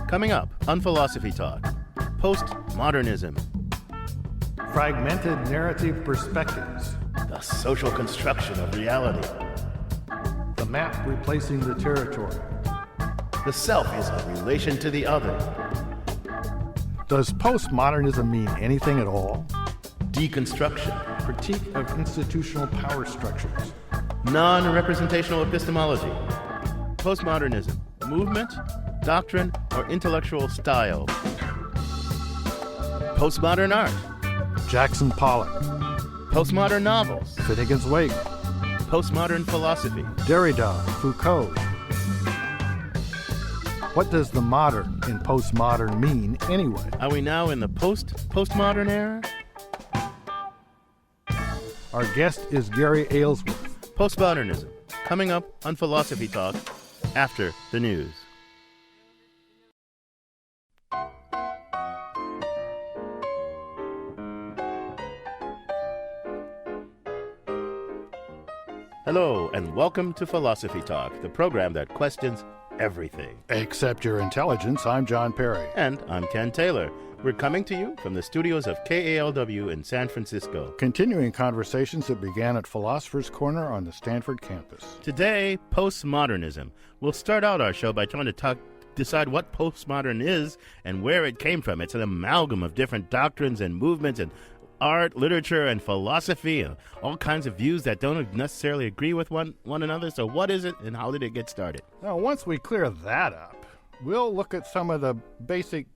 Coming up on Philosophy Talk, Postmodernism, fragmented narrative perspectives, the social construction of reality, the map replacing the territory. The self is a relation to the other. Does postmodernism mean anything at all? Deconstruction, Critique of institutional power structures. non-representational epistemology, postmodernism, movement, doctrine, or intellectual style, postmodern art, Jackson Pollock, postmodern novels, Finnegan's Wake, postmodern philosophy. Derrida, Foucault. What does the modern in postmodern mean anyway? Are we now in the postmodern era? Our guest is Gary Aylesworth. Postmodernism, coming up on Philosophy Talk after the news. Hello, and welcome to Philosophy Talk, the program that questions everything. Except your intelligence. I'm John Perry. And I'm Ken Taylor. We're coming to you from the studios of KALW in San Francisco. Continuing conversations that began at Philosopher's Corner on the Stanford campus. Today, postmodernism. We'll start out our show by trying to decide what postmodern is and where it came from. It's an amalgam of different doctrines and movements and art, literature, and philosophy, and all kinds of views that don't necessarily agree with one another. So what is it, and how did it get started? Now, once we clear that up, we'll look at some of the basic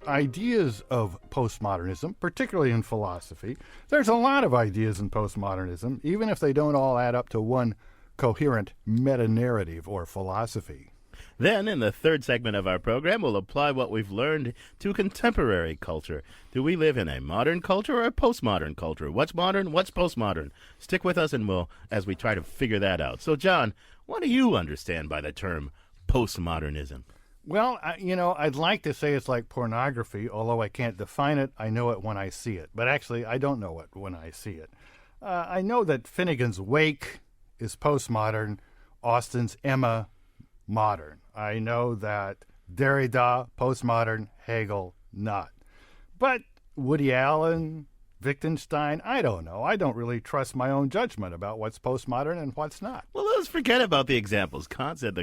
ideas of postmodernism, particularly in philosophy. There's a lot of ideas in postmodernism, even if they don't all add up to one coherent meta-narrative or philosophy. Then, in the third segment of our program, we'll apply what we've learned to contemporary culture. Do we live in a modern culture or a postmodern culture? What's modern? What's postmodern? Stick with us, and as we try to figure that out. So, John, what do you understand by the term postmodernism? Well, I'd like to say it's like pornography, although I can't define it. I know it when I see it. But actually, I don't know it when I see it. I know that Finnegan's Wake is postmodern, Austin's Emma, modern. I know that Derrida, postmodern, Hegel, not. But Woody Allen, Wittgenstein, I don't know. I don't really trust my own judgment about what's postmodern and what's not. Well, let's forget about the examples. Kant said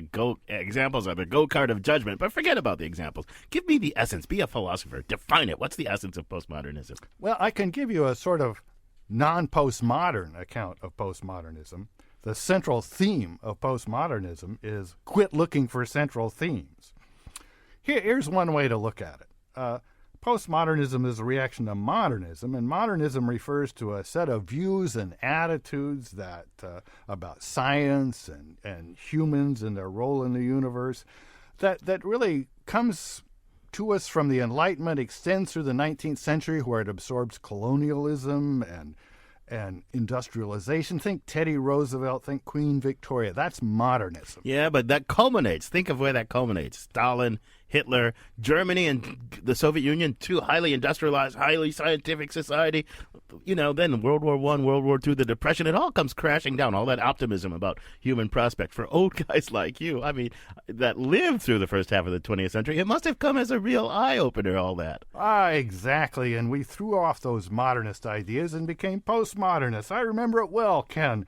examples are the go-kart of judgment, but forget about the examples. Give me the essence. Be a philosopher. Define it. What's the essence of postmodernism? Well, I can give you a sort of non-postmodern account of postmodernism. The central theme of postmodernism is quit looking for central themes. Here's one way to look at it. Postmodernism is a reaction to modernism, and modernism refers to a set of views and attitudes that about science and humans and their role in the universe that really comes to us from the Enlightenment, extends through the 19th century, where it absorbs colonialism and industrialization. Think Teddy Roosevelt, think Queen Victoria. That's modernism. Yeah, but that culminates. Think of where that culminates. Stalin, Hitler, Germany, and the Soviet Union, two highly industrialized, highly scientific society. Then World War I, World War II, the Depression, it all comes crashing down. All that optimism about human prospect for old guys like you, that lived through the first half of the 20th century, it must have come as a real eye-opener, all that. Exactly. And we threw off those modernist ideas and became postmodernists. I remember it well, Ken.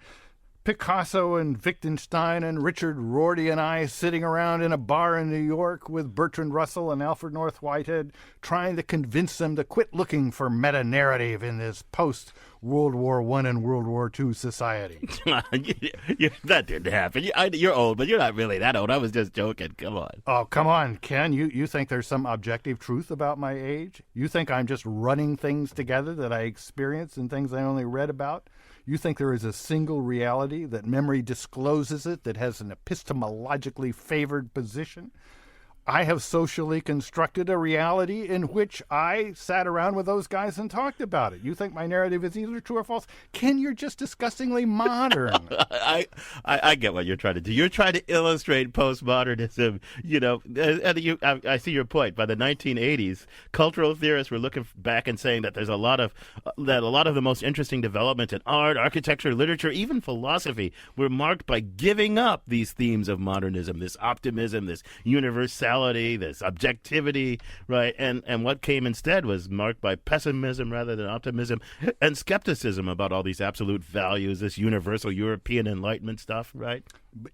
Picasso and Wittgenstein and Richard Rorty and I sitting around in a bar in New York with Bertrand Russell and Alfred North Whitehead, trying to convince them to quit looking for meta-narrative in this post-World War I and World War II society. That didn't happen. You're old, but you're not really that old. I was just joking. Come on. Oh, come on, Ken. You think there's some objective truth about my age? You think I'm just running things together that I experience and things I only read about? You think there is a single reality, that memory discloses it, that has an epistemologically favored position? I have socially constructed a reality in which I sat around with those guys and talked about it. You think my narrative is either true or false? Ken, you're just disgustingly modern. I get what you're trying to do. You're trying to illustrate postmodernism. I see your point. By the 1980s, cultural theorists were looking back and saying that there's a lot of the most interesting developments in art, architecture, literature, even philosophy were marked by giving up these themes of modernism, this optimism, this universality, reality, this objectivity, right? And what came instead was marked by pessimism rather than optimism and skepticism about all these absolute values, this universal European Enlightenment stuff, right?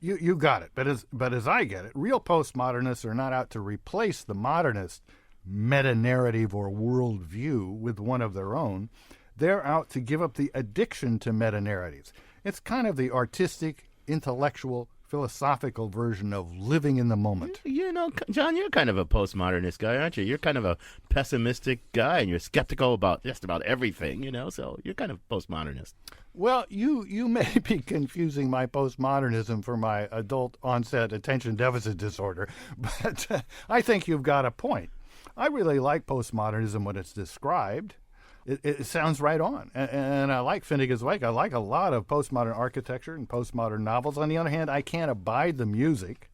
You got it. But as I get it, real postmodernists are not out to replace the modernist meta-narrative or worldview with one of their own. They're out to give up the addiction to meta-narratives. It's kind of the artistic, intellectual, philosophical version of living in the moment. You know, John, you're kind of a postmodernist guy, aren't you? You're kind of a pessimistic guy, and you're skeptical about just about everything, so you're kind of postmodernist. Well, you may be confusing my postmodernism for my adult onset attention deficit disorder, but I think you've got a point. I really like postmodernism when it's described. It sounds right on. And I like Finnegan's Wake. I like a lot of postmodern architecture and postmodern novels. On the other hand, I can't abide the music.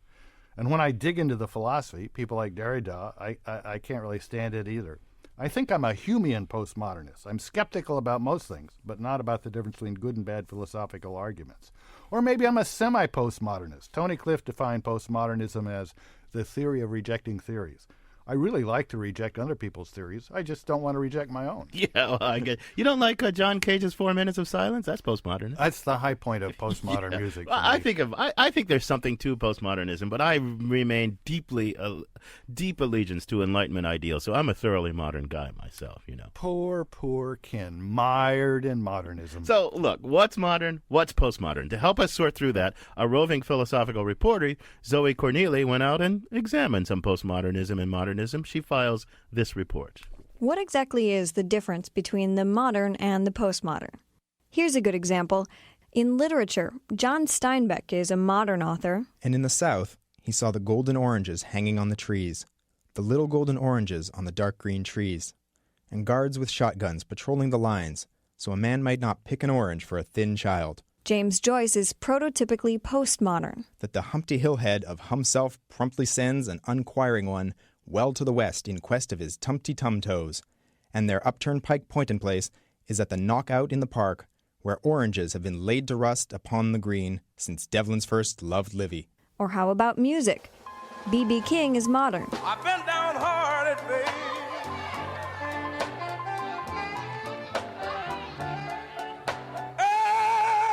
And when I dig into the philosophy, people like Derrida, I can't really stand it either. I think I'm a Humean postmodernist. I'm skeptical about most things, but not about the difference between good and bad philosophical arguments. Or maybe I'm a semi-postmodernist. Tony Cliff defined postmodernism as the theory of rejecting theories. I really like to reject other people's theories. I just don't want to reject my own. Yeah, well, I get. You don't like John Cage's 4 Minutes of Silence? That's postmodern. That's the high point of postmodern music. Well, I think there's something to postmodernism, but I remain deep allegiance to Enlightenment ideals. So I'm a thoroughly modern guy myself. Poor Ken, mired in modernism. So look, what's modern? What's postmodern? To help us sort through that, a roving philosophical reporter, Zoe Corneli, went out and examined some postmodernism and modernism. She files this report. What exactly is the difference between the modern and the postmodern? Here's a good example. In literature, John Steinbeck is a modern author. And in the South, he saw the golden oranges hanging on the trees, the little golden oranges on the dark green trees, and guards with shotguns patrolling the lines so a man might not pick an orange for a thin child. James Joyce is prototypically postmodern. That the Humpty Hill head of Humself promptly sends an unquiring one well to the west in quest of his tumty-tum toes, and their upturned pike point-in place is at the knockout in the park, where oranges have been laid to rust upon the green since Devlin's first loved Livy. Or how about music? B.B. King is modern. I've been downhearted, babe.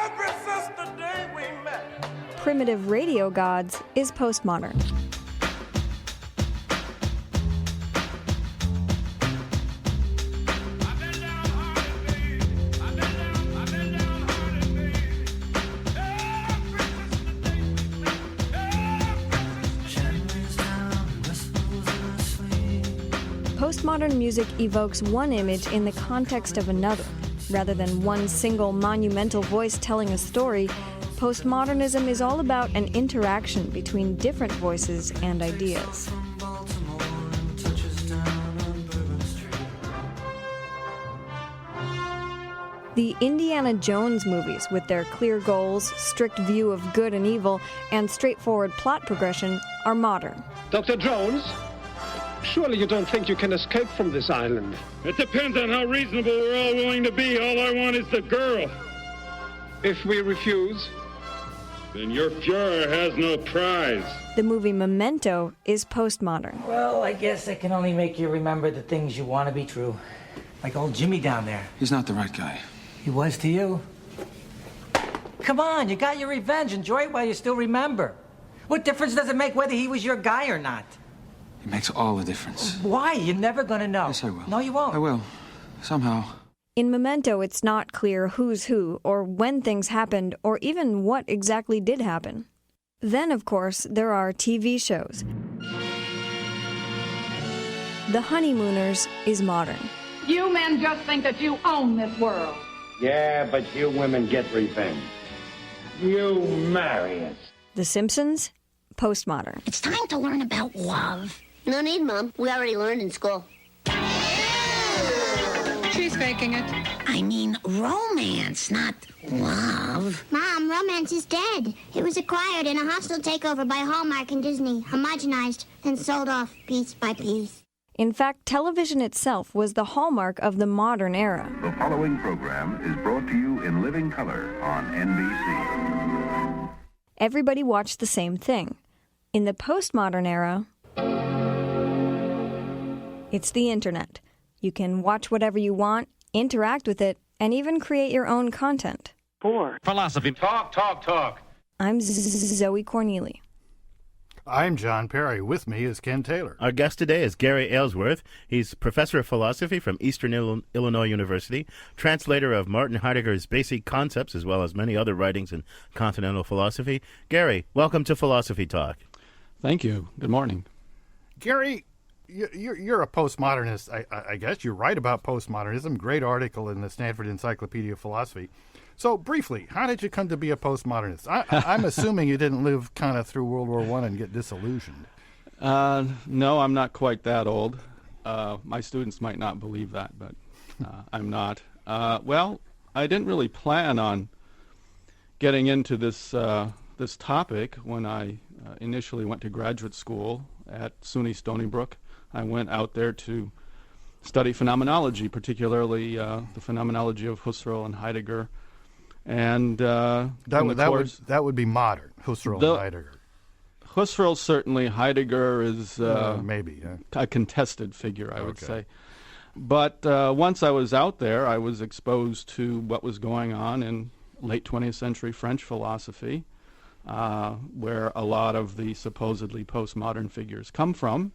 Ever since the day we met. Primitive Radio Gods is postmodern. Postmodern music evokes one image in the context of another. Rather than one single monumental voice telling a story, postmodernism is all about an interaction between different voices and ideas. The Indiana Jones movies, with their clear goals, strict view of good and evil, and straightforward plot progression, are modern. Dr. Jones? Surely you don't think you can escape from this island? It depends on how reasonable we're all willing to be. All I want is the girl. If we refuse? Then your Führer has no prize. The movie Memento is postmodern. Well, I guess I can only make you remember the things you want to be true. Like old Jimmy down there. He's not the right guy. He was to you. Come on, you got your revenge. Enjoy it while you still remember. What difference does it make whether he was your guy or not? It makes all the difference. Why? You're never gonna know. Yes, I will. No, you won't. I will. Somehow. In Memento, it's not clear who's who, or when things happened, or even what exactly did happen. Then, of course, there are TV shows. The Honeymooners is modern. You men just think that you own this world. Yeah, but you women get revenge. You marry us. The Simpsons, postmodern. It's time to learn about love. No need, Mom. We already learned in school. She's faking it. I mean romance, not love. Mom, romance is dead. It was acquired in a hostile takeover by Hallmark and Disney, homogenized, then sold off piece by piece. In fact, television itself was the hallmark of the modern era. The following program is brought to you in living color on NBC. Everybody watched the same thing. In the postmodern era, It's the internet. You can watch whatever you want, interact with it, and even create your own content. 4. Philosophy. Talk. I'm Zoe Corneely. I'm John Perry. With me is Ken Taylor. Our guest today is Gary Aylesworth. He's professor of philosophy from Eastern Illinois University, translator of Martin Heidegger's basic concepts, as well as many other writings in continental philosophy. Gary, welcome to Philosophy Talk. Thank you. Good morning. Gary, you're a postmodernist, I guess. You write about postmodernism. Great article in the Stanford Encyclopedia of Philosophy. So, briefly, how did you come to be a postmodernist? I'm assuming you didn't live kind of through World War I and get disillusioned. No, I'm not quite that old. My students might not believe that, but I'm not. Well, I didn't really plan on getting into this topic when I initially went to graduate school at SUNY Stony Brook. I went out there to study phenomenology, particularly the phenomenology of Husserl and Heidegger. And that would be modern, Husserl and Heidegger. Husserl certainly. Heidegger is maybe a contested figure, I would say. But once I was out there, I was exposed to what was going on in late 20th century French philosophy, where a lot of the supposedly postmodern figures come from.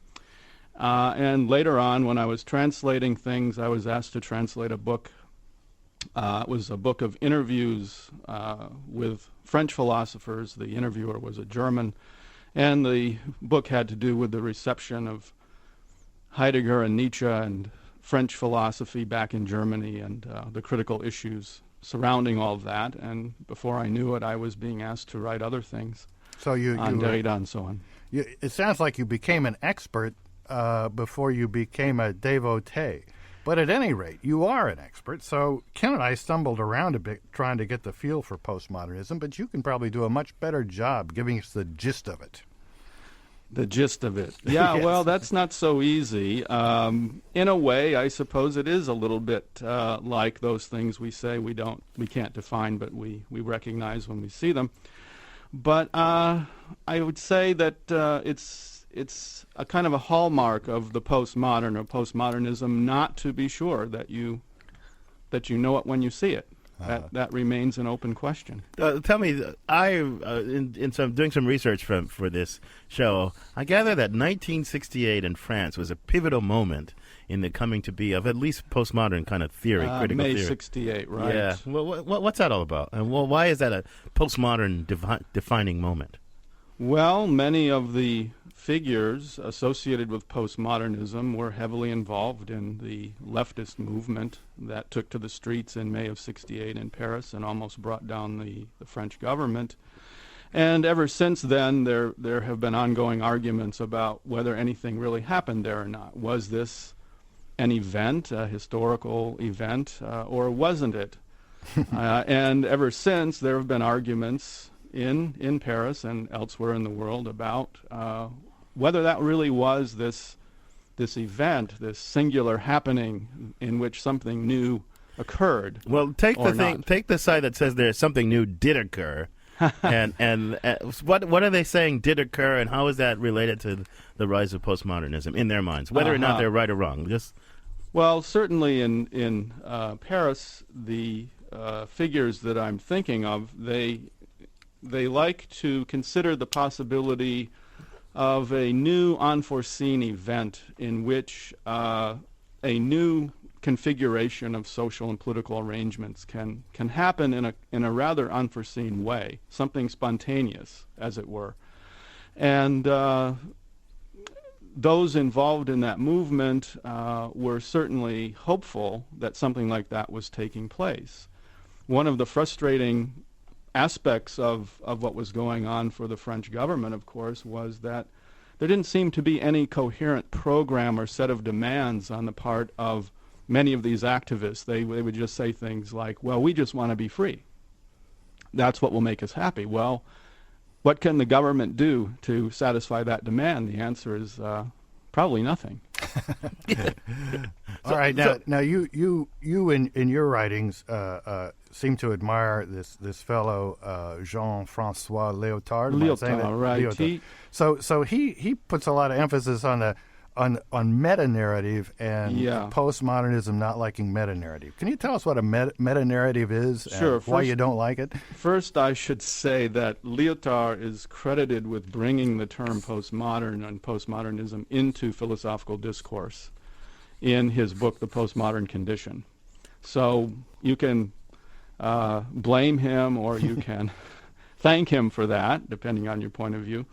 And later on, when I was translating things, I was asked to translate a book. It was a book of interviews with French philosophers. The interviewer was a German, and the book had to do with the reception of Heidegger and Nietzsche and French philosophy back in Germany and the critical issues surrounding all of that. And before I knew it, I was being asked to write other things on Derrida and so on. It sounds like you became an expert before you became a devotee. But at any rate, you are an expert, so Ken and I stumbled around a bit trying to get the feel for postmodernism, but you can probably do a much better job giving us the gist of it. The gist of it. Yeah, yes. Well, that's not so easy. In a way, I suppose it is a little bit like those things we say we can't define, but we recognize when we see them. But I would say that it's a kind of a hallmark of the postmodern or postmodernism not to be sure that you know it when you see it. That remains an open question. Tell me, in doing some research for this show, I gather that 1968 in France was a pivotal moment in the coming to be of at least postmodern kind of theory, critical May theory. 68, right? Yeah. Well, what's that all about? And why is that a postmodern defining moment? Well, many of the figures associated with postmodernism were heavily involved in the leftist movement that took to the streets in May of 68 in Paris and almost brought down the French government. And ever since then, there have been ongoing arguments about whether anything really happened there or not. Was this an event, a historical event, or wasn't it? And ever since, there have been arguments in Paris and elsewhere in the world about whether that really was this event, this singular happening in which something new occurred. Well, take the side that says there's something new did occur, and what are they saying did occur, and how is that related to the rise of postmodernism in their minds, whether or not they're right or wrong? Well, certainly in Paris, the figures that I'm thinking of, they like to consider the possibility of a new unforeseen event in which a new configuration of social and political arrangements can happen in a rather unforeseen way, something spontaneous, as it were. And those involved in that movement were certainly hopeful that something like that was taking place. One of the frustrating aspects of what was going on for the French government, of course, was that there didn't seem to be any coherent program or set of demands on the part of many of these activists. They would just say things like, well, we just want to be free. That's what will make us happy. Well, what can the government do to satisfy that demand? The answer is probably nothing. All right. Now you in your writings seem to admire this fellow Jean-Francois Lyotard. Lyotard, right? Lyotard. So he puts a lot of emphasis on on meta-narrative and postmodernism not liking meta-narrative. Can you tell us what a meta-narrative is and why you don't like it? First, I should say that Lyotard is credited with bringing the term postmodern and postmodernism into philosophical discourse in his book, The Postmodern Condition. So you can blame him or you can thank him for that, depending on your point of view.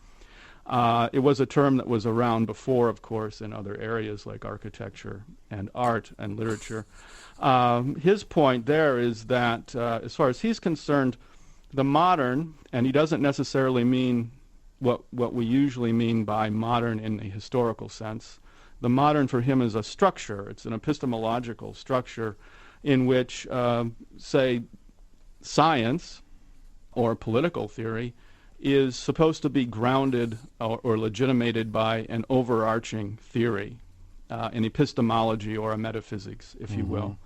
It was a term that was around before, of course, in other areas like architecture and art and literature. His point there is that, as far as he's concerned, the modern, and he doesn't necessarily mean what we usually mean by modern in the historical sense. The modern for him is a structure. It's an epistemological structure in which, say, science or political theory is supposed to be grounded or legitimated by an overarching theory, an epistemology or a metaphysics, if you will.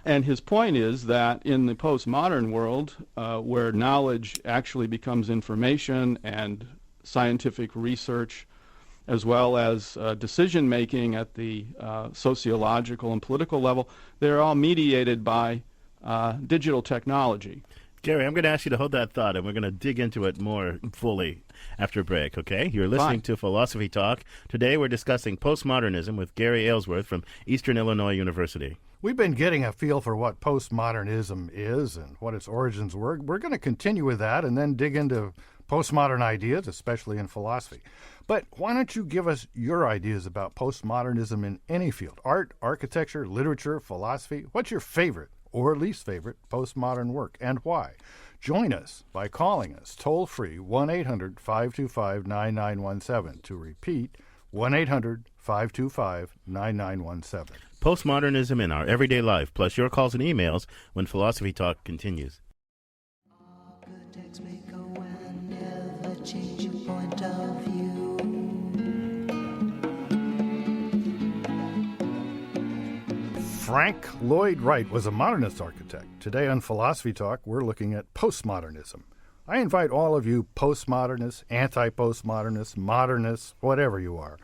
And his point is that in the postmodern world, where knowledge actually becomes information and scientific research, as well as decision-making at the sociological and political level, they're all mediated by digital technology. Gary, I'm going to ask you to hold that thought, and we're going to dig into it more fully after break, okay? You're listening to Philosophy Talk. Today we're discussing postmodernism with Gary Aylesworth from Eastern Illinois University. We've been getting a feel for what postmodernism is and what its origins were. We're going to continue with that and then dig into postmodern ideas, especially in philosophy. But why don't you give us your ideas about postmodernism in any field? Art, architecture, literature, philosophy. What's your favorite or least favorite postmodern work, and why? Join us by calling us toll-free 1-800-525-9917. To repeat, 1-800-525-9917. Postmodernism in our everyday life, plus your calls and emails when Philosophy Talk continues. Architects make a whenever changing point of view. Frank Lloyd Wright was a modernist architect. Today on Philosophy Talk, we're looking at postmodernism. I invite all of you postmodernists, anti-postmodernists, modernists, whatever you are,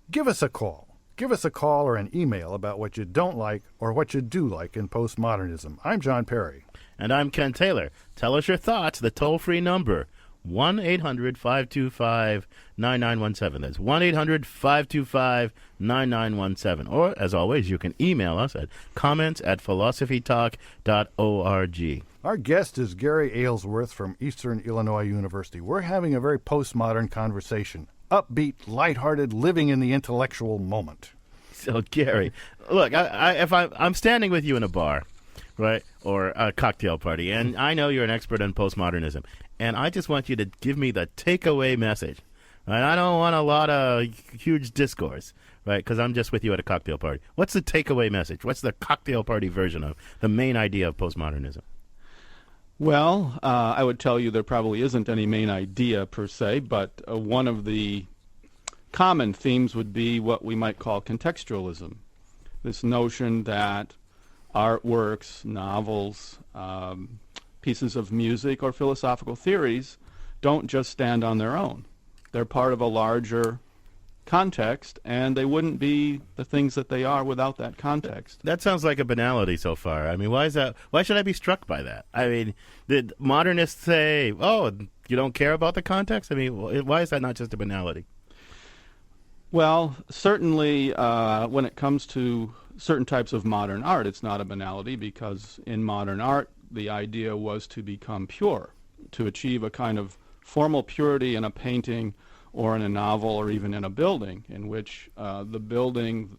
give us a call. Give us a call or an email about what you don't like or what you do like in postmodernism. I'm John Perry. And I'm Ken Taylor. Tell us your thoughts. The toll-free number, 1-800-525-9917. That's 1-800-525-9917. Or, as always, you can email us at comments@philosophytalk.org. Our guest is Gary Aylesworth from Eastern Illinois University. We're having a very postmodern conversation. Upbeat, lighthearted, living in the intellectual moment. So, Gary, look, if I'm standing with you in a bar, right, or a cocktail party, and I know you're an expert on postmodernism, and I just want you to give me the takeaway message. Right? I don't want a lot of huge discourse, right, because I'm just with you at a cocktail party. What's the takeaway message? What's the cocktail party version of the main idea of postmodernism? Well, I would tell you there probably isn't any main idea per se, but one of the common themes would be what we might call contextualism. This notion that artworks, novels, pieces of music, or philosophical theories don't just stand on their own. They're part of a larger context, and they wouldn't be the things that they are without that context. That sounds like a banality so far. I mean, why is that? Why should I be struck by that? I mean, did modernists say, oh, you don't care about the context? I mean, why is that not just a banality? Well, certainly when it comes to certain types of modern art, it's not a banality, because in modern art, the idea was to become pure, to achieve a kind of formal purity in a painting or in a novel or even in a building, in which the building,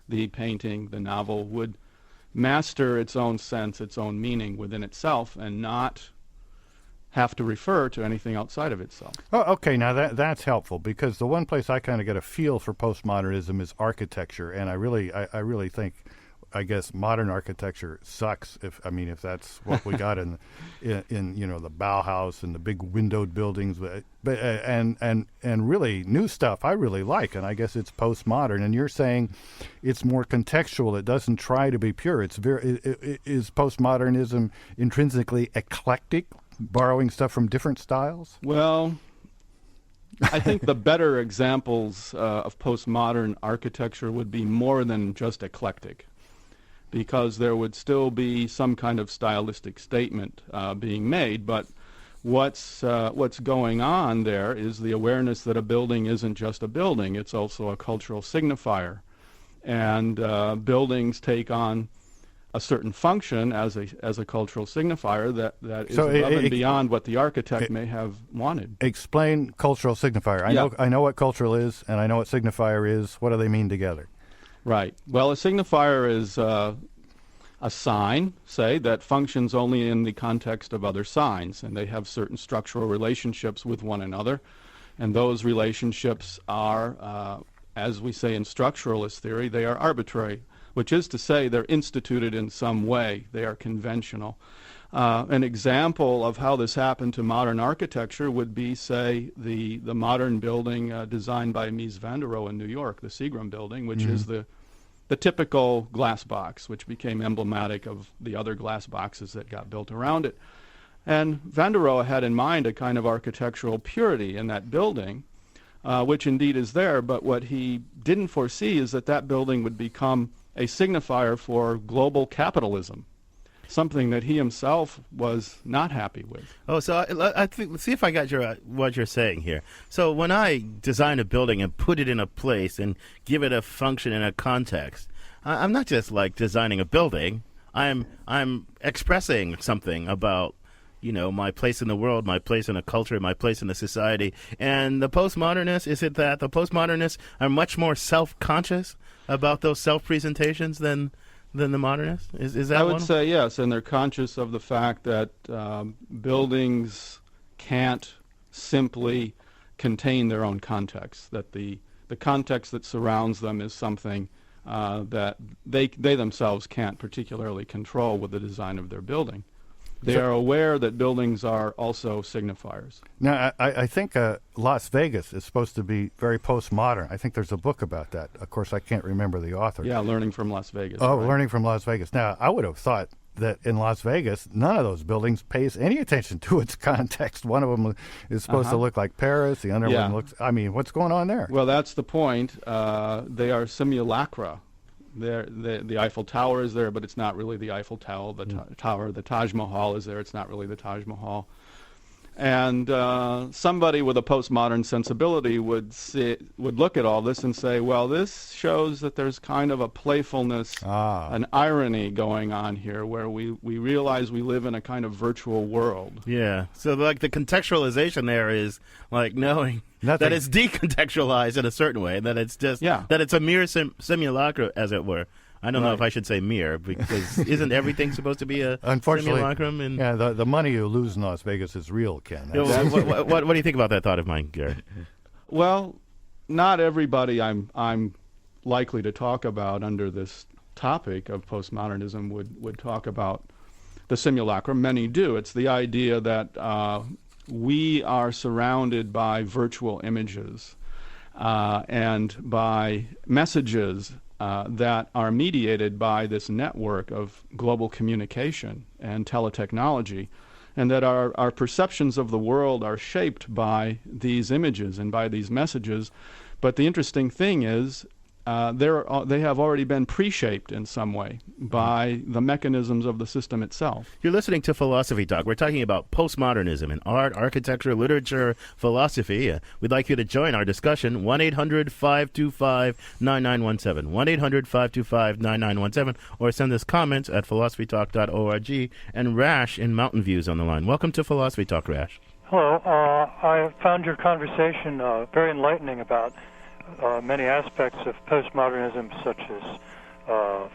the painting, the novel would master its own sense, its own meaning within itself, and not have to refer to anything outside of itself. Oh, okay, now that's helpful, because the one place I kind of get a feel for postmodernism is architecture, and I really think, I guess, modern architecture sucks. If that's what we got in the Bauhaus and the big windowed buildings, but and really new stuff I really like, and I guess it's postmodern. And you're saying it's more contextual. It doesn't try to be pure. Is postmodernism intrinsically eclectic, borrowing stuff from different styles? Well, I think the better examples of postmodern architecture would be more than just eclectic, because there would still be some kind of stylistic statement being made, but what's going on there is the awareness that a building isn't just a building, it's also a cultural signifier. And buildings take on a certain function as a cultural signifier that is above and beyond what the architect may have wanted. Explain cultural signifier. I know what cultural is, and I know what signifier is. What do they mean together? Right. Well, a signifier is a sign, say, that functions only in the context of other signs, and they have certain structural relationships with one another, and those relationships are, as we say in structuralist theory, they are arbitrary, which is to say they're instituted in some way. They are conventional. An example of how this happened to modern architecture would be, say, the modern building designed by Mies van der Rohe in New York, the Seagram building, which is the typical glass box, which became emblematic of the other glass boxes that got built around it. And van der Rohe had in mind a kind of architectural purity in that building, which indeed is there, but what he didn't foresee is that building would become a signifier for global capitalism, something that he himself was not happy with. Oh, so I think, let's see if I got what you're saying here. So when I design a building and put it in a place and give it a function and a context, I'm not just like designing a building. I'm expressing something about, my place in the world, my place in a culture, my place in a society. And the postmodernists, is it that the postmodernists are much more self-conscious about those self-presentations than the modernists? Is that I would say yes, and they're conscious of the fact that buildings can't simply contain their own context, that the context that surrounds them is something that they themselves can't particularly control with the design of their building. They are aware that buildings are also signifiers. Now, I think Las Vegas is supposed to be very postmodern. I think there's a book about that. Of course, I can't remember the author. Yeah, Learning from Las Vegas. Oh, right? Learning from Las Vegas. Now, I would have thought that in Las Vegas, none of those buildings pays any attention to its context. One of them is supposed to look like Paris. The other one looks... I mean, what's going on there? Well, that's the point. They are simulacra. The Eiffel Tower is there, but it's not really the Eiffel Tower. The Taj Mahal is there. It's not really the Taj Mahal. And somebody with a postmodern sensibility would look at all this and say, well, this shows that there's kind of a playfulness, an irony going on here, where we realize we live in a kind of virtual world. Yeah. So like the contextualization there is like knowing that it's decontextualized in a certain way, that it's just that it's a mere simulacra, as it were. I don't know if I should say mere, because isn't everything supposed to be a simulacrum? And yeah, the money you lose in Las Vegas is real, Ken. What do you think about that thought of mine, Gary? Well, not everybody I'm likely to talk about under this topic of postmodernism would talk about the simulacrum. Many do. It's the idea that we are surrounded by virtual images and by messages that are mediated by this network of global communication and teletechnology, and that our perceptions of the world are shaped by these images and by these messages. But the interesting thing is they have already been pre-shaped in some way by the mechanisms of the system itself. You're listening to Philosophy Talk. We're talking about postmodernism in art, architecture, literature, philosophy. We'd like you to join our discussion, 1-800-525-9917, 1-800-525-9917, or send us comments at philosophytalk.org. And Rash in Mountain View is on the line. Welcome to Philosophy Talk, Rash. Hello. I found your conversation very enlightening about many aspects of postmodernism, such as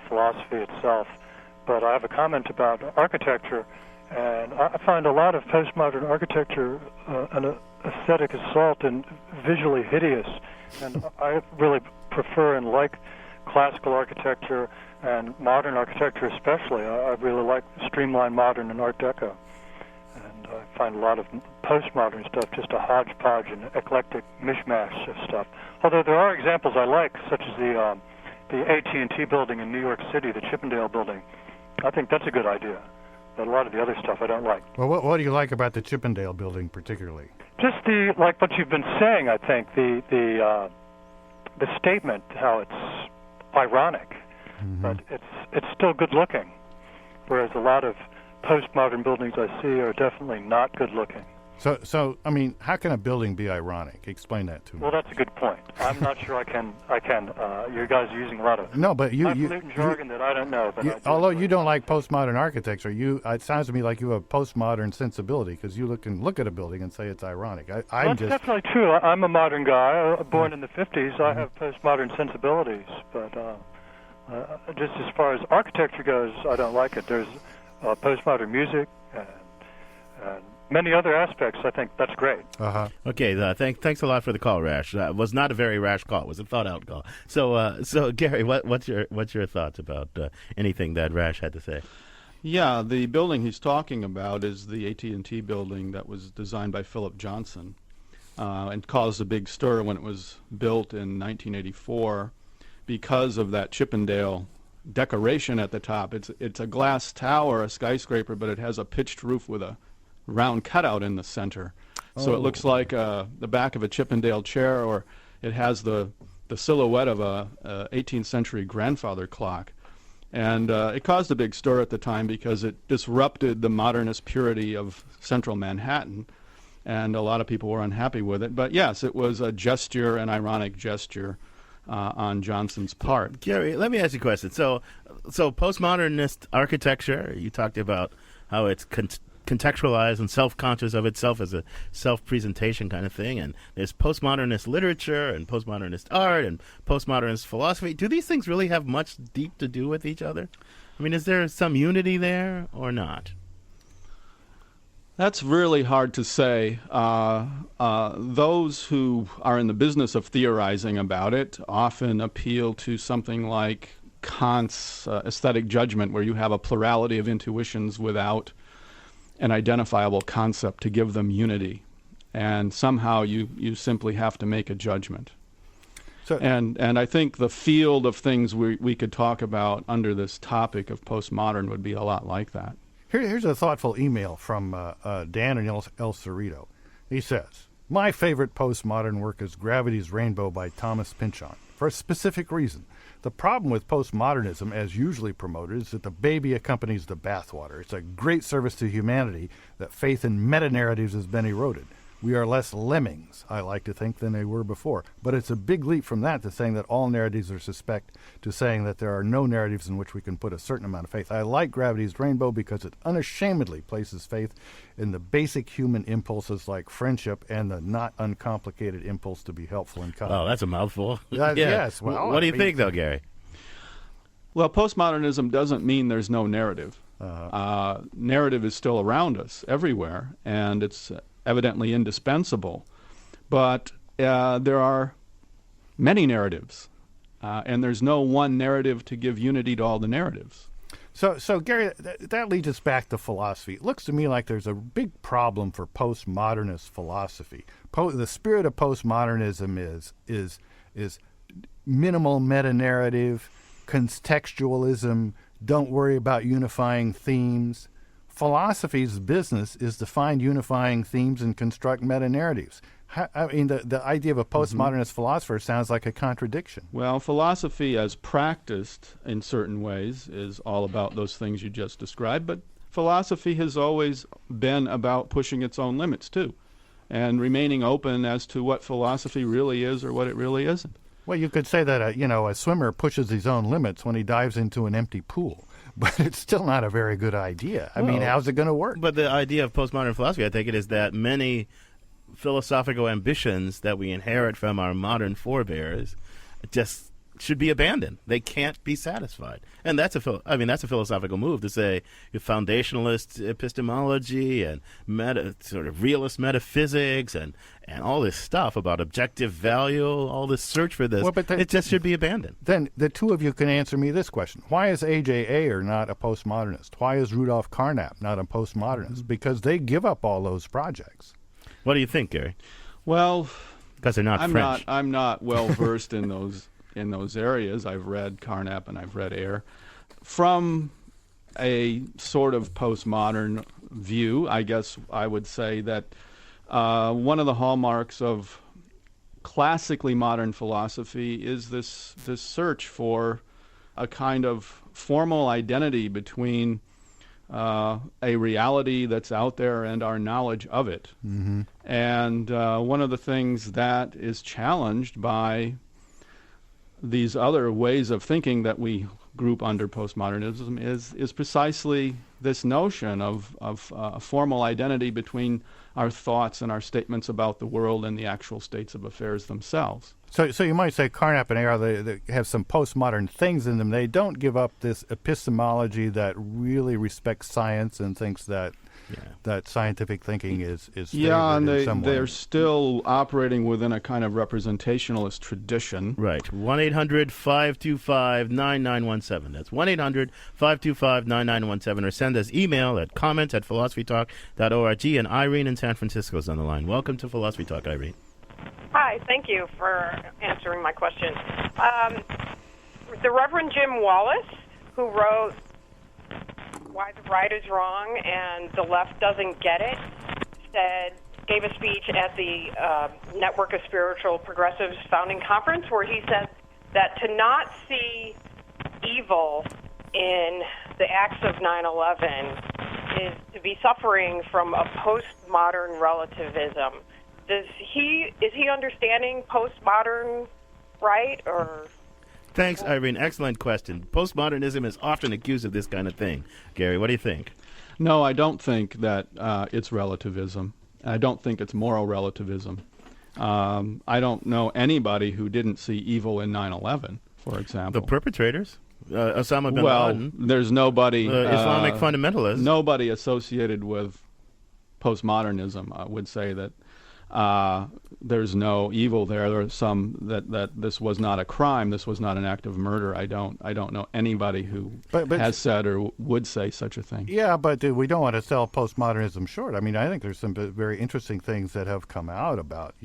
philosophy itself. But I have a comment about architecture, and I find a lot of postmodern architecture an aesthetic assault and visually hideous. And I really prefer and like classical architecture and modern architecture especially. I really like streamlined modern and Art Deco. And I find a lot of postmodern stuff just a hodgepodge and eclectic mishmash of stuff. Although there are examples I like, such as the AT&T building in New York City, the Chippendale building. I think that's a good idea. But a lot of the other stuff I don't like. Well, what do you like about the Chippendale building particularly? Just like what you've been saying, I think, the statement, how it's ironic, but it's still good looking, whereas a lot of postmodern buildings I see are definitely not good looking. So I mean, how can a building be ironic? Explain that to me. Well, that's a good point. I'm not sure I can. You guys are using a lot of highfalutin jargon that I don't know. But although you don't like postmodern architecture, it sounds to me like you have a postmodern sensibility because you can look at a building and say it's ironic. That's definitely true. I'm a modern guy, born in the 50s. I have postmodern sensibilities, but just as far as architecture goes, I don't like it. There's postmodern music and many other aspects. I think that's great. Okay, thanks a lot for the call, Rash. It was not a very rash call. It was a thought-out call. So Gary, what's your thoughts about anything that Rash had to say? Yeah, the building he's talking about is the AT&T building that was designed by Philip Johnson and caused a big stir when it was built in 1984 because of that Chippendale decoration at the top. It's a glass tower, a skyscraper, but it has a pitched roof with a round cutout in the center. So it looks like the back of a Chippendale chair, or it has the silhouette of a 18th century grandfather clock. And it caused a big stir at the time because it disrupted the modernist purity of central Manhattan, and a lot of people were unhappy with it. But yes, it was a gesture, an ironic gesture on Johnson's part. Gary, let me ask you a question. So postmodernist architecture, you talked about how it's contextualized and self-conscious of itself as a self-presentation kind of thing, and there's postmodernist literature and postmodernist art and postmodernist philosophy. Do these things really have much deep to do with each other? I mean, is there some unity there or not? That's really hard to say. Those who are in the business of theorizing about it often appeal to something like Kant's aesthetic judgment, where you have a plurality of intuitions without an identifiable concept to give them unity, and somehow you simply have to make a judgment. And I think the field of things we could talk about under this topic of postmodern would be a lot like that. Here's a thoughtful email from Dan in El Cerrito. He says, "My favorite postmodern work is Gravity's Rainbow by Thomas Pynchon, for a specific reason. The problem with postmodernism, as usually promoted, is that the baby accompanies the bathwater. It's a great service to humanity that faith in meta-narratives has been eroded. We are less lemmings, I like to think, than they were before. But it's a big leap from that to saying that all narratives are suspect, to saying that there are no narratives in which we can put a certain amount of faith. I like Gravity's Rainbow because it unashamedly places faith in the basic human impulses like friendship and the not uncomplicated impulse to be helpful and kind." Oh, that's a mouthful. Yes. Well, what do you think, though, Gary? Well, postmodernism doesn't mean there's no narrative. Narrative is still around us everywhere, and it's evidently indispensable. But there are many narratives, and there's no one narrative to give unity to all the narratives. So Gary, that leads us back to philosophy. It looks to me like there's a big problem for postmodernist philosophy. The spirit of postmodernism is minimal meta-narrative, contextualism, don't worry about unifying themes. Philosophy's business is to find unifying themes and construct meta-narratives. I mean, the idea of a postmodernist philosopher sounds like a contradiction. Well, philosophy as practiced in certain ways is all about those things you just described, but philosophy has always been about pushing its own limits, too, and remaining open as to what philosophy really is or what it really isn't. Well, you could say that a swimmer pushes his own limits when he dives into an empty pool. But it's still not a very good idea. I mean, how's it going to work? But the idea of postmodern philosophy, I think it is that many philosophical ambitions that we inherit from our modern forebears just should be abandoned. They can't be satisfied. And that's a philosophical move to say foundationalist epistemology and sort of realist metaphysics and all this stuff about objective value, all this search for this, it just should be abandoned. Then the two of you can answer me this question. Why is A.J. Ayer not a postmodernist? Why is Rudolf Carnap not a postmodernist? Because they give up all those projects. What do you think, Gary? Well, because they're not French. I'm not well versed in those areas. I've read Carnap and I've read Ayer. From a sort of postmodern view. I guess I would say that one of the hallmarks of classically modern philosophy is this search for a kind of formal identity between a reality that's out there and our knowledge of it. Mm-hmm. And one of the things that is challenged by these other ways of thinking that we group under postmodernism is precisely this notion of a formal identity between our thoughts and our statements about the world and the actual states of affairs themselves. So you might say Carnap and Eyre, they have some postmodern things in them. They don't give up this epistemology that really respects science and thinks that that scientific thinking is yeah, and in some way. they're still operating within a kind of representationalist tradition. Right. 1-800-525-9917. That's 1-800-525-9917. Or send us email at comments@philosophytalk.org. And Irene in San Francisco is on the line. Welcome to Philosophy Talk, Irene. Hi, thank you for answering my question. The Reverend Jim Wallace, who wrote Why the Right is Wrong and the Left Doesn't Get It, gave a speech at the Network of Spiritual Progressives founding conference where he said that to not see evil in the acts of 9/11 is to be suffering from a postmodern relativism. Is he understanding postmodern right, or? Thanks, Irene. Excellent question. Postmodernism is often accused of this kind of thing. Gary, what do you think? No, I don't think that it's relativism. I don't think it's moral relativism. I don't know anybody who didn't see evil in 9/11, for example. The perpetrators? Osama bin Laden? There's nobody... Islamic fundamentalists. Nobody associated with postmodernism would say that there's no evil there. There's some that this was not a crime. This was not an act of murder. I don't know anybody who has said or would say such a thing. Yeah, but we don't want to sell postmodernism short. I mean, I think there's some very interesting things that have come out about,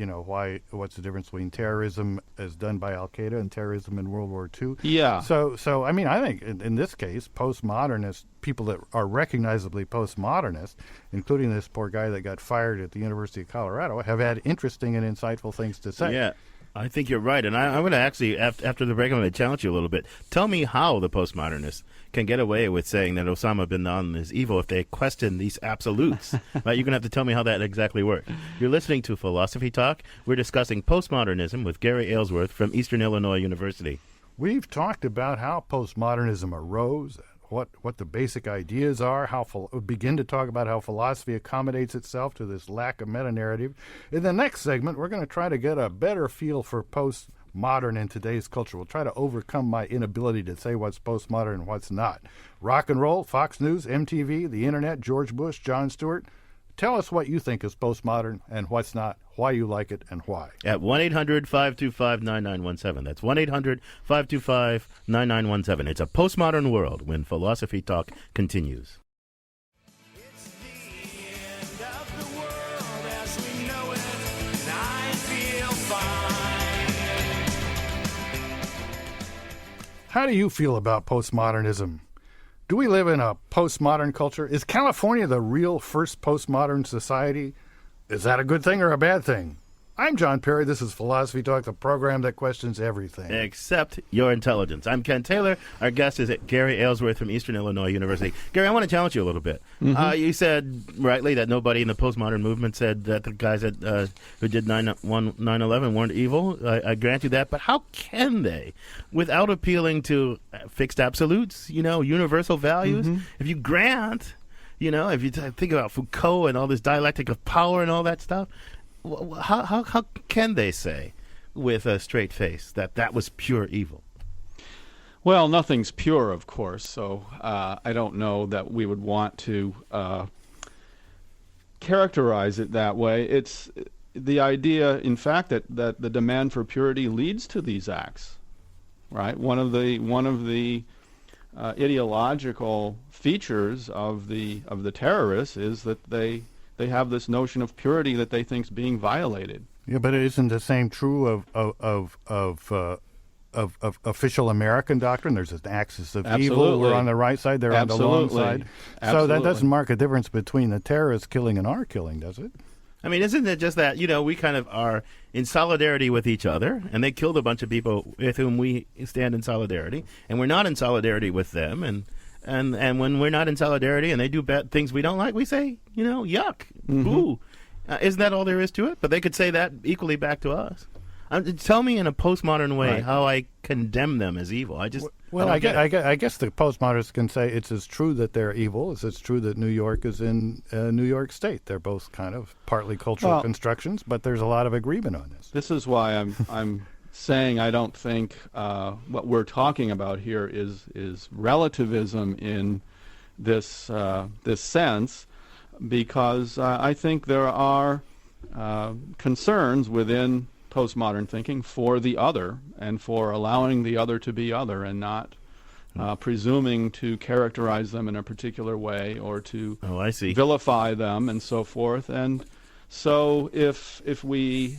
what's the difference between terrorism as done by Al Qaeda and terrorism in World War II. Yeah. So I mean, I think in this case, postmodernists, people that are recognizably postmodernist, including this poor guy that got fired at the University of Colorado, have had interesting and insightful things to say. Yeah, I think you're right. And I'm going to actually, after the break, I'm going to challenge you a little bit. Tell me how the postmodernists can get away with saying that Osama bin Laden is evil if they question these absolutes. Right? You're going to have to tell me how that exactly works. You're listening to Philosophy Talk. We're discussing postmodernism with Gary Aylesworth from Eastern Illinois University. We've talked about how postmodernism arose, what the basic ideas are, begin to talk about how philosophy accommodates itself to this lack of meta-narrative. In the next segment, we're going to try to get a better feel for postmodern in today's culture. We'll try to overcome my inability to say what's postmodern and what's not. Rock and roll, Fox News, MTV, the Internet, George Bush, Jon Stewart. Tell us what you think is postmodern and what's not, why you like it, and why. At 1-800-525-9917. That's 1-800-525-9917. It's a postmodern world when Philosophy Talk continues. It's the end of the world as we know it, and I feel fine. How do you feel about postmodernism? Do we live in a postmodern culture? Is California the real first postmodern society? Is that a good thing or a bad thing? I'm John Perry. This is Philosophy Talk, the program that questions everything. Except your intelligence. I'm Ken Taylor. Our guest is Gary Aylesworth from Eastern Illinois University. Gary, I want to challenge you a little bit. Mm-hmm. You said rightly that nobody in the postmodern movement said that the guys who did 9/11 weren't evil. I grant you that. But how can they, without appealing to fixed absolutes, universal values, if you grant, if you think about Foucault and all this dialectic of power and all that stuff, how can they say with a straight face that was pure evil? Well, nothing's pure, of course, so I don't know that we would want to characterize it that way. It's the idea, in fact, that the demand for purity leads to these acts, right? One of the ideological features of the terrorists is that they have this notion of purity that they think is being violated. Yeah, but isn't the same true of official American doctrine. There's an axis of evil. Absolutely. We're on the right side. They're on the long side. So that doesn't mark a difference between the terrorist killing and our killing, does it? I mean, isn't it just that, we kind of are in solidarity with each other, and they killed a bunch of people with whom we stand in solidarity, and we're not in solidarity with them, and when we're not in solidarity and they do bad things we don't like, we say, yuck, boo. Isn't that all there is to it? But they could say that equally back to us. Tell me in a postmodern way how I condemn them as evil. I guess the postmodernists can say it's as true that they're evil as it's true that New York is in New York State. They're both kind of partly cultural constructions, but there's a lot of agreement on this. This is why I'm saying I don't think what we're talking about here is relativism in this sense, because I think there are concerns within postmodern thinking for the other and for allowing the other to be other and not presuming to characterize them in a particular way or to vilify them and so forth. And so if we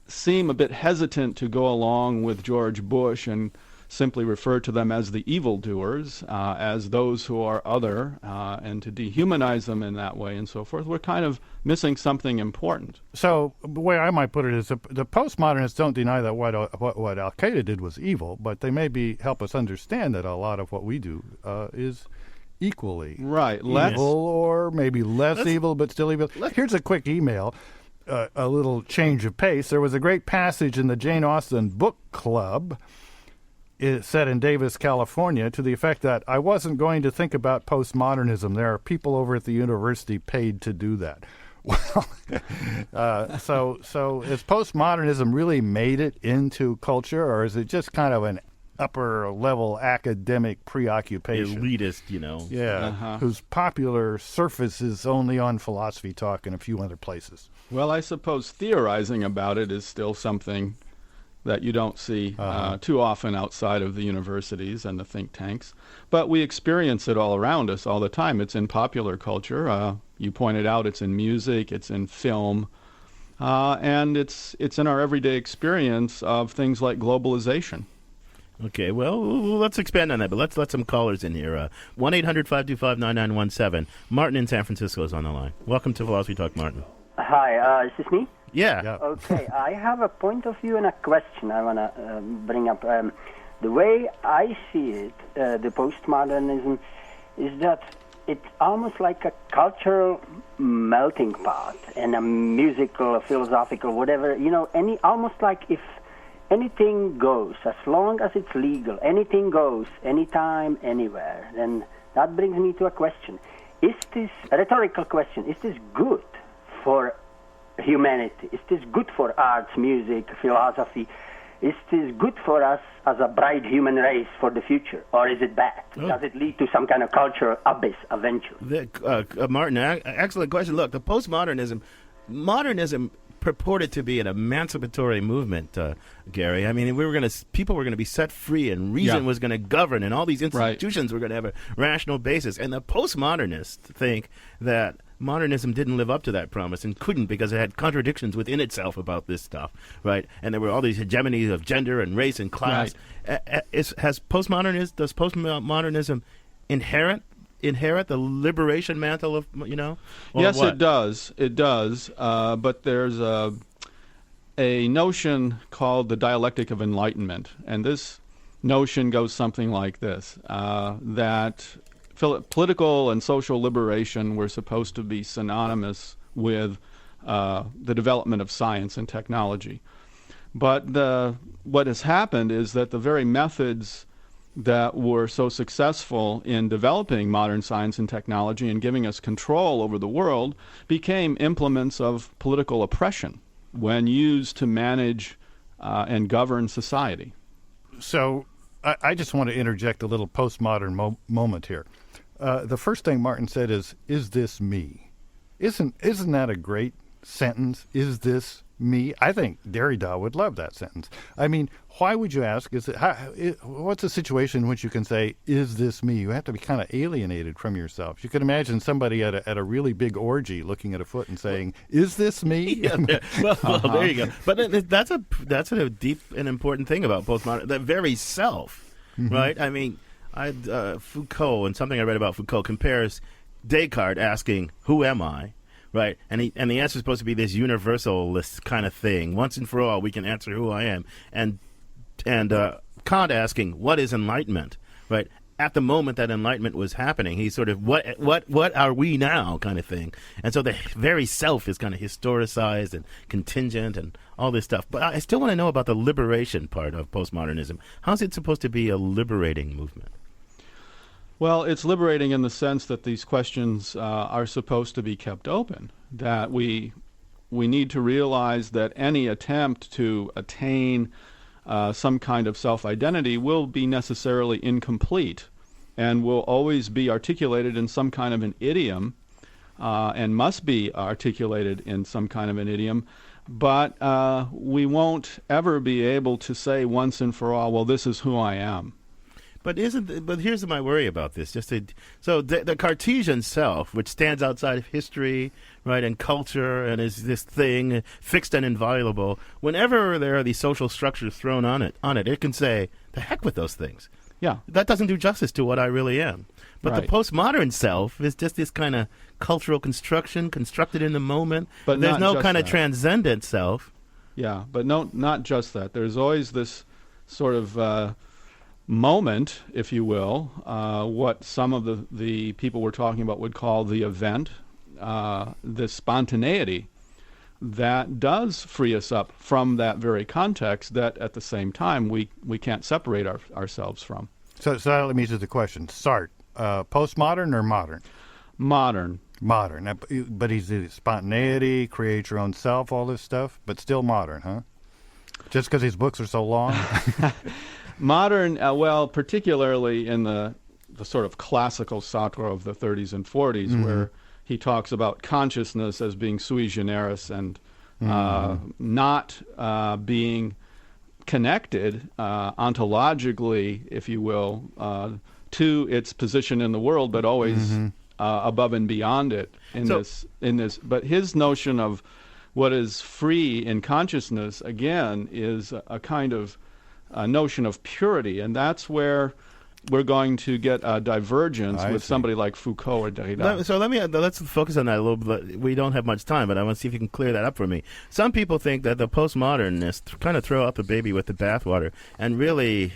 seem a bit hesitant to go along with George Bush and simply refer to them as the evildoers, as those who are other, and to dehumanize them in that way and so forth, we're kind of missing something important. So the way I might put it is the postmodernists don't deny that what Al-Qaeda did was evil, but they maybe help us understand that a lot of what we do is equally evil, or maybe less evil, but still evil. Here's a quick email. A little change of pace. There was a great passage in the Jane Austen book club set in Davis, California, to the effect that I wasn't going to think about postmodernism. There are people over at the university paid to do that. Well, so has postmodernism really made it into culture, or is it just kind of an upper-level academic preoccupation? Elitist, Yeah, whose popular surface is only on philosophy talk and a few other places. Well, I suppose theorizing about it is still something that you don't see too often outside of the universities and the think tanks. But we experience it all around us all the time. It's in popular culture. You pointed out it's in music, it's in film, and it's in our everyday experience of things like globalization. Okay, well, let's expand on that, but let's let some callers in here. 1-800-525-9917. Martin in San Francisco is on the line. Welcome to Philosophy Talk, Martin. Hi, is this me? Yeah. Okay, I have a point of view and a question I want to bring up. The way I see it, the postmodernism, is that it's almost like a cultural melting pot and a musical, a philosophical, whatever. Almost like if anything goes, as long as it's legal, anything goes, anytime, anywhere. Then that brings me to a question. Is this, a rhetorical question, is this good for humanity? Is this good for arts, music, philosophy? Is this good for us as a bright human race for the future, or is it bad? Does it lead to some kind of cultural abyss eventually? Martin, excellent question. Look, the modernism purported to be an emancipatory movement, Gary. I mean, people were going to be set free, and reason was going to govern, and all these institutions were going to have a rational basis. And the postmodernists think that modernism didn't live up to that promise and couldn't, because it had contradictions within itself about this stuff, right? And there were all these hegemonies of gender and race and class. Does postmodernism inherit the liberation mantle of, Yes, what? it does. It does. But there's a notion called the dialectic of enlightenment, and this notion goes something like this: that political and social liberation were supposed to be synonymous with the development of science and technology. But what has happened is that the very methods that were so successful in developing modern science and technology and giving us control over the world became implements of political oppression when used to manage and govern society. So I just want to interject a little postmodern moment here. The first thing Martin said is this me? Isn't that a great sentence? Is this me? I think Derrida would love that sentence. I mean, why would you ask? What's a situation in which you can say, "Is this me?" You have to be kind of alienated from yourself. You can imagine somebody at a really big orgy looking at a foot and saying, "Is this me?" Yeah, well, there you go. But that's a deep and important thing about postmodern, the very self, right? I mean, Foucault, and something I read about Foucault compares Descartes asking, "Who am I?" Right, and the answer is supposed to be this universalist kind of thing. Once and for all, we can answer who I am. And Kant asking, "What is enlightenment?" Right, at the moment that enlightenment was happening, he's sort of what are we now kind of thing. And so the very self is kind of historicized and contingent and all this stuff. But I still want to know about the liberation part of postmodernism. How's it supposed to be a liberating movement? Well, it's liberating in the sense that these questions are supposed to be kept open, that we need to realize that any attempt to attain some kind of self-identity will be necessarily incomplete and will always be articulated in some kind of an idiom and must be articulated in some kind of an idiom, but we won't ever be able to say once and for all, well, this is who I am. But here's my worry about this. So the Cartesian self, which stands outside of history, right, and culture, and is this thing fixed and inviolable. Whenever there are these social structures thrown on it, it can say, "The heck with those things." Yeah, that doesn't do justice to what I really am. But the postmodern self is just this kind of cultural construction, constructed in the moment. But there's no kind of that. Transcendent self. Yeah, but not just that. There's always this sort of moment, if you will, what some of the people we're talking about would call the event, the spontaneity that does free us up from that very context that at the same time we can't separate ourselves from. So that let me to the question. Sartre, postmodern or modern? Modern. Modern. But he's the spontaneity, create your own self, all this stuff, but still modern, huh? Just because his books are so long? Modern, well, particularly in the sort of classical Sartre of the 30s and 40s, where he talks about consciousness as being sui generis and not being connected ontologically, if you will, to its position in the world, but always above and beyond it in this. But his notion of what is free in consciousness, again, is a kind of a notion of purity, and that's where we're going to get a divergence with somebody like Foucault or Derrida. So let's focus on that a little bit. We don't have much time, but I want to see if you can clear that up for me. Some people think that the postmodernists kind of throw out the baby with the bathwater, and really,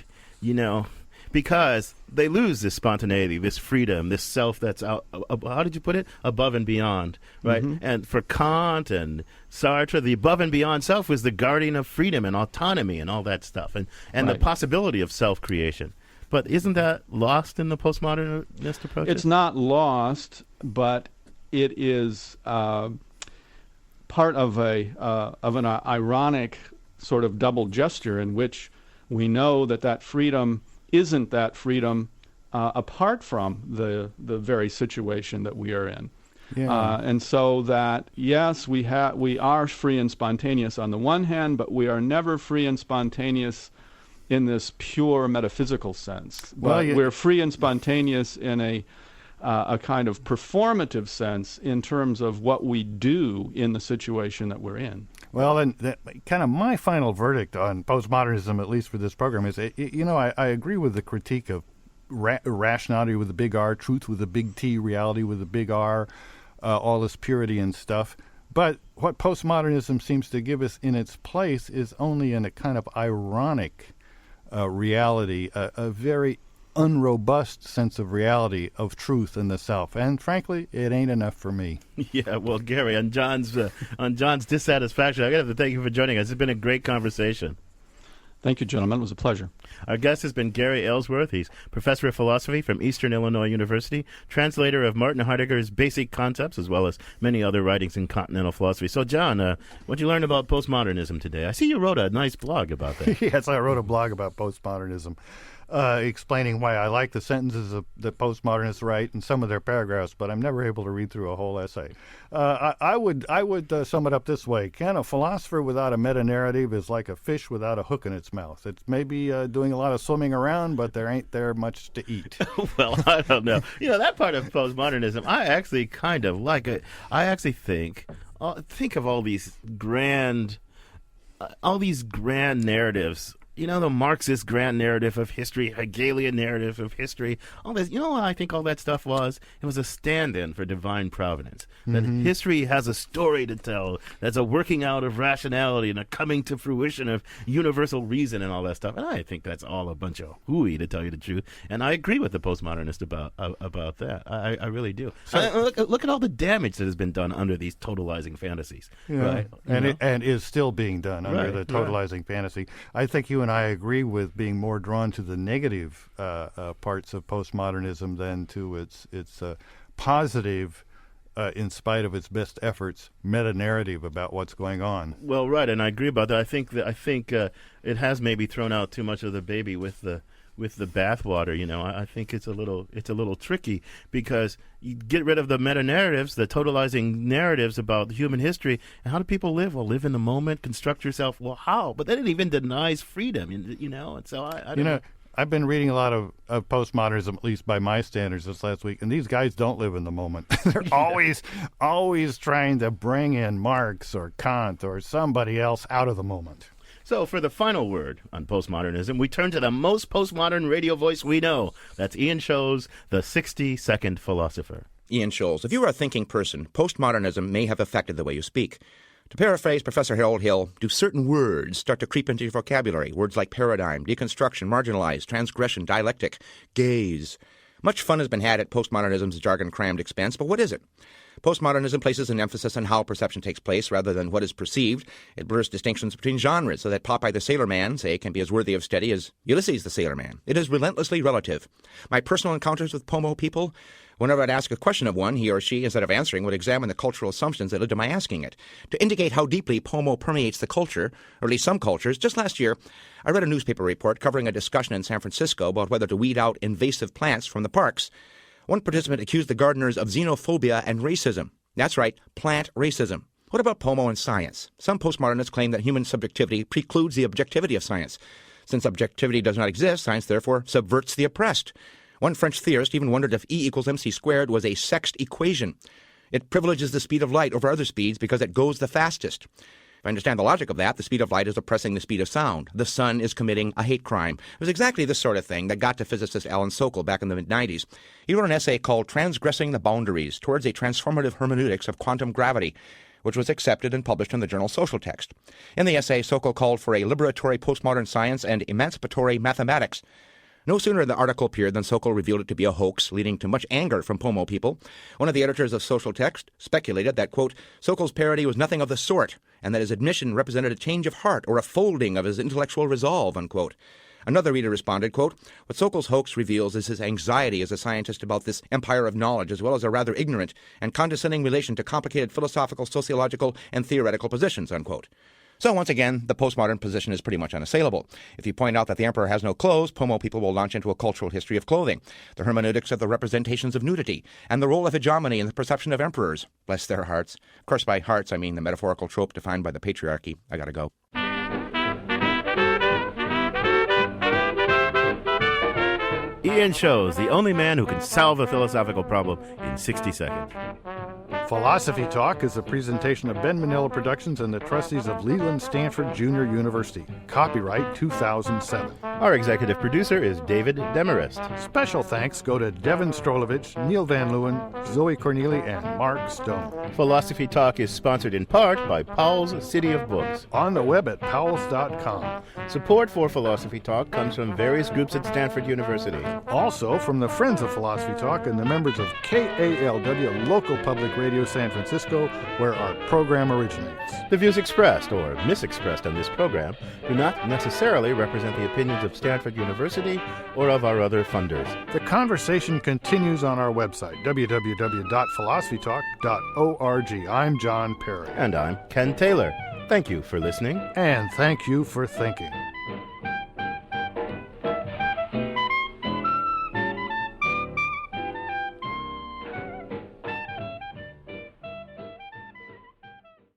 because they lose this spontaneity, this freedom, this self that's out, how did you put it? Above and beyond, right? And for Kant and Sartre, the above and beyond self was the guardian of freedom and autonomy and all that stuff, and the possibility of self-creation. But isn't that lost in the postmodernist approach? It's not lost, but it is part of an ironic sort of double gesture in which we know that freedom isn't that freedom apart from the very situation that we are in. Yeah. And so that, yes, we are free and spontaneous on the one hand, but we are never free and spontaneous in this pure metaphysical sense. But we're free and spontaneous in a kind of performative sense in terms of what we do in the situation that we're in. Well, and kind of my final verdict on postmodernism, at least for this program, is, I agree with the critique of rationality with a big R, truth with a big T, reality with a big R, all this purity and stuff. But what postmodernism seems to give us in its place is only in a kind of ironic reality, a very unrobust sense of reality, of truth in the self. And frankly, it ain't enough for me. Yeah, well, Gary, on John's dissatisfaction, I got to thank you for joining us. It's been a great conversation. Thank you, gentlemen. It was a pleasure. Our guest has been Gary Aylesworth. He's professor of philosophy from Eastern Illinois University, translator of Martin Heidegger's Basic Concepts, as well as many other writings in continental philosophy. So, John, what'd you learn about postmodernism today? I see you wrote a nice blog about that. Yes, I wrote a blog about postmodernism, explaining why I like the sentences that postmodernists write and some of their paragraphs, but I'm never able to read through a whole essay. I would sum it up this way. Ken, a philosopher without a meta-narrative is like a fish without a hook in its mouth. It's maybe doing a lot of swimming around, but there ain't there much to eat. Well, I don't know. That part of postmodernism, I actually kind of like it. I actually think of all these grand narratives. The Marxist grand narrative of history, Hegelian narrative of history, all this. You know what I think all that stuff was? It was a stand-in for divine providence. That history has a story to tell. That's a working out of rationality and a coming to fruition of universal reason and all that stuff. And I think that's all a bunch of hooey, to tell you the truth. And I agree with the postmodernist about that. I really do. Look at all the damage that has been done under these totalizing fantasies. Yeah. Right? And is still being done under the totalizing fantasy. I think you and I agree with being more drawn to the negative parts of postmodernism than to its positive, in spite of its best efforts, meta-narrative about what's going on. Well, right, and I agree about that. I think it has maybe thrown out too much of the baby with the bathwater. I think it's a little tricky, because you get rid of the meta-narratives, the totalizing narratives about human history, and how do people live? Well, live in the moment, construct yourself. Well, how? But then it even denies freedom, and so I don't know. I've been reading a lot of postmodernism, at least by my standards, this last week, and these guys don't live in the moment. They're always trying to bring in Marx or Kant or somebody else out of the moment. So for the final word on postmodernism, we turn to the most postmodern radio voice we know. That's Ian Scholes, the 60-second philosopher. Ian Scholes, if you are a thinking person, postmodernism may have affected the way you speak. To paraphrase Professor Harold Hill, do certain words start to creep into your vocabulary? Words like paradigm, deconstruction, marginalize, transgression, dialectic, gaze. Much fun has been had at postmodernism's jargon-crammed expense, but what is it? Postmodernism places an emphasis on how perception takes place rather than what is perceived. It blurs distinctions between genres so that Popeye the Sailor Man, say, can be as worthy of study as Ulysses the Sailor Man. It is relentlessly relative. My personal encounters with Pomo people, whenever I'd ask a question of one, he or she, instead of answering, would examine the cultural assumptions that led to my asking it. To indicate how deeply Pomo permeates the culture, or at least some cultures, just last year, I read a newspaper report covering a discussion in San Francisco about whether to weed out invasive plants from the parks. One participant accused the gardeners of xenophobia and racism. That's right, plant racism. What about Pomo and science? Some postmodernists claim that human subjectivity precludes the objectivity of science. Since objectivity does not exist, science therefore subverts the oppressed. One French theorist even wondered if E equals mc squared was a sexed equation. It privileges the speed of light over other speeds because it goes the fastest. If I understand the logic of that, the speed of light is oppressing the speed of sound. The sun is committing a hate crime. It was exactly this sort of thing that got to physicist Alan Sokal back in the mid-'90s. He wrote an essay called Transgressing the Boundaries Towards a Transformative Hermeneutics of Quantum Gravity, which was accepted and published in the journal Social Text. In the essay, Sokal called for a liberatory postmodern science and emancipatory mathematics. No sooner had the article appeared than Sokal revealed it to be a hoax, leading to much anger from Pomo people. One of the editors of Social Text speculated that, quote, Sokal's parody was nothing of the sort, and that his admission represented a change of heart or a folding of his intellectual resolve, unquote. Another reader responded, quote, what Sokal's hoax reveals is his anxiety as a scientist about this empire of knowledge, as well as a rather ignorant and condescending relation to complicated philosophical, sociological, and theoretical positions, unquote. So once again, the postmodern position is pretty much unassailable. If you point out that the emperor has no clothes, Pomo people will launch into a cultural history of clothing, the hermeneutics of the representations of nudity, and the role of hegemony in the perception of emperors. Bless their hearts. Of course, by hearts, I mean the metaphorical trope defined by the patriarchy. I gotta go. Ian Scholes, the only man who can solve a philosophical problem in 60 seconds. Philosophy Talk is a presentation of Ben Manila Productions and the trustees of Leland Stanford Junior University. Copyright 2007. Our executive producer is David Demarest. Special thanks go to Devin Strolovich, Neil Van Leeuwen, Zoe Corneli, and Mark Stone. Philosophy Talk is sponsored in part by Powell's City of Books. On the web at powells.com. Support for Philosophy Talk comes from various groups at Stanford University. Also from the Friends of Philosophy Talk and the members of KALW Local Public Radio San Francisco, where our program originates. The views expressed or misexpressed on this program do not necessarily represent the opinions of of Stanford University or of our other funders. The conversation continues on our website, www.philosophytalk.org. I'm John Perry. And I'm Ken Taylor. Thank you for listening. And thank you for thinking.